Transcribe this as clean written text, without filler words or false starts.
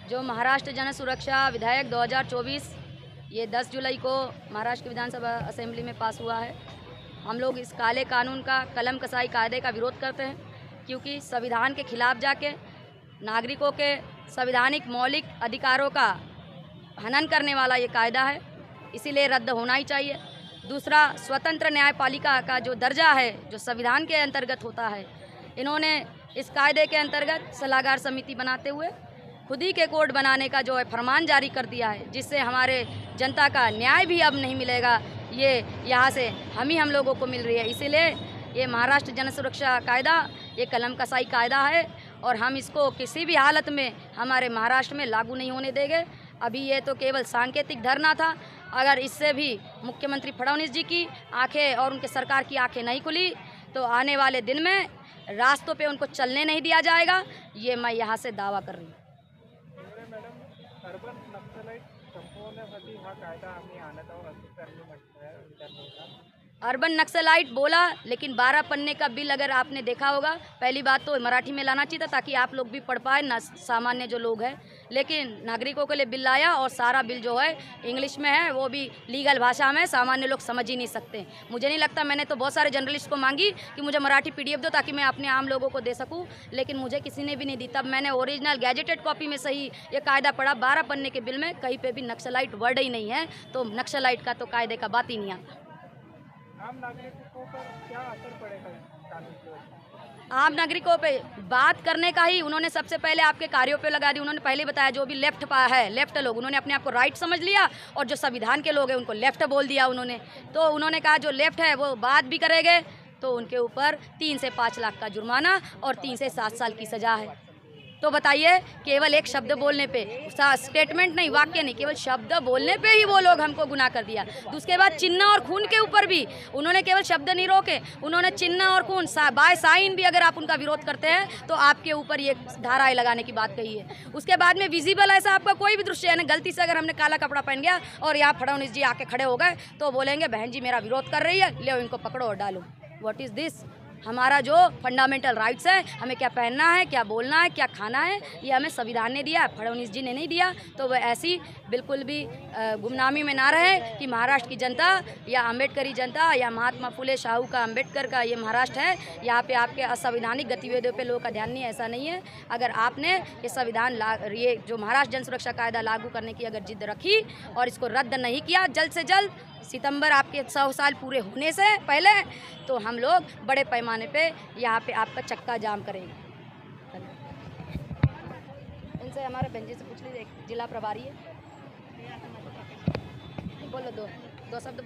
जो महाराष्ट्र जन सुरक्षा विधेयक 2024 ये 10 जुलाई को महाराष्ट्र विधानसभा असेंबली में पास हुआ है। हम लोग इस काले कानून का, कलम कसाई कायदे का विरोध करते हैं, क्योंकि संविधान के खिलाफ जाके नागरिकों के संवैधानिक मौलिक अधिकारों का हनन करने वाला ये कायदा है, इसीलिए रद्द होना ही चाहिए। दूसरा, स्वतंत्र न्यायपालिका का जो दर्जा है, जो संविधान के अंतर्गत होता है, इन्होंने इस कायदे के अंतर्गत सलाहकार समिति बनाते हुए खुद ही के कोर्ट बनाने का जो है फरमान जारी कर दिया है, जिससे हमारे जनता का न्याय भी अब नहीं मिलेगा। ये यहाँ से हम लोगों को मिल रही है। इसीलिए ये महाराष्ट्र जन सुरक्षा कायदा ये कलम कसाई कायदा है और हम इसको किसी भी हालत में हमारे महाराष्ट्र में लागू नहीं होने देंगे। अभी ये तो केवल सांकेतिक धरना था। अगर इससे भी मुख्यमंत्री फडणवीस जी की आंखें और उनके सरकार की आंखें नहीं खुली तो आने वाले दिन में रास्तों पे उनको चलने नहीं दिया जाएगा। ये मैं यहाँ से दावा कर रही हूँ। अर्बन नक्सलाइट संपवण्यासाठी हा कायदा आम्ही आणत आहोत असं त्यांनी म्हटलं आहे विधानसभेत। अर्बन नक्सलाइट बोला, लेकिन 12 पन्ने का बिल अगर आपने देखा होगा, पहली बात तो मराठी में लाना चाहिए था ताकि आप लोग भी पढ़ पाए ना, सामान्य जो लोग हैं। लेकिन नागरिकों के लिए बिल लाया और सारा बिल जो है इंग्लिश में है, वो भी लीगल भाषा में, सामान्य लोग समझ ही नहीं सकते। मुझे नहीं लगता, मैंने तो बहुत सारे जर्नलिस्ट को मांगी कि मुझे मराठी PDF दो ताकि मैं अपने आम लोगों को दे सकूँ, लेकिन मुझे किसी ने भी नहीं दी। तब मैंने ओरिजिनल गैजेटेड कॉपी में सही ये कायदा पढ़ा। 12 पन्ने के बिल में कहीं पर भी नक्सलाइट वर्ड ही नहीं है, तो नक्सलाइट का तो कायदे का बात ही नहीं आता। आम नागरिकों पर क्या असर पड़ेगा कानून की? आम नागरिकों पे बात करने का ही उन्होंने सबसे पहले आपके कार्यों पे लगा दी। उन्होंने पहले बताया जो भी लेफ्ट है, लेफ्ट लोग, उन्होंने अपने आप को राइट समझ लिया और जो संविधान के लोग हैं उनको लेफ्ट बोल दिया उन्होंने। तो उन्होंने कहा जो लेफ्ट है वो बात भी करेंगे तो उनके ऊपर 3 से 5 लाख का जुर्माना और 3 से 7 साल की सज़ा है। तो बताइए, केवल एक शब्द बोलने पे, स्टेटमेंट नहीं, वाक्य नहीं, केवल शब्द बोलने पे ही वो लोग हमको गुनाह कर दिया। उसके बाद चिन्ह और खून के ऊपर भी उन्होंने केवल शब्द नहीं रोके, उन्होंने चिन्ह और खून बाय साइन भी अगर आप उनका विरोध करते हैं तो आपके ऊपर ये धाराएं लगाने की बात कही है। उसके बाद में विजिबल ऐसा आपका कोई भी दृश्य, यानी गलती से अगर हमने काला कपड़ा पहन गया और यहाँ फडणवीस जी आके खड़े हो गए तो बोलेंगे बहन जी मेरा विरोध कर रही है, ले इनको पकड़ो और डालो। What is this? हमारा जो फंडामेंटल राइट्स है, हमें क्या पहनना है, क्या बोलना है, क्या खाना है, ये हमें संविधान ने दिया, फडणवीस जी ने नहीं दिया। तो वह ऐसी बिल्कुल भी गुमनामी में ना रहे कि महाराष्ट्र की जनता या अम्बेडकरी जनता या महात्मा फुले शाहू का अम्बेडकर का ये महाराष्ट्र है, यहाँ पे आपके असंवैधानिक गतिविधियों पे लोगों का ध्यान नहीं है, ऐसा नहीं है। अगर आपने ये संविधान ये जो महाराष्ट्र जन सुरक्षा कायदा लागू करने की अगर जिद रखी और इसको रद्द नहीं किया जल्द से जल्द, सितंबर आपके 100 साल पूरे होने से पहले, तो हम लोग बड़े पैमाने पे यहाँ पे आपका चक्का जाम करेंगे। इनसे हमारे बहन से पूछ लीजिए, जिला प्रभारी है, बोलो दो शब्द।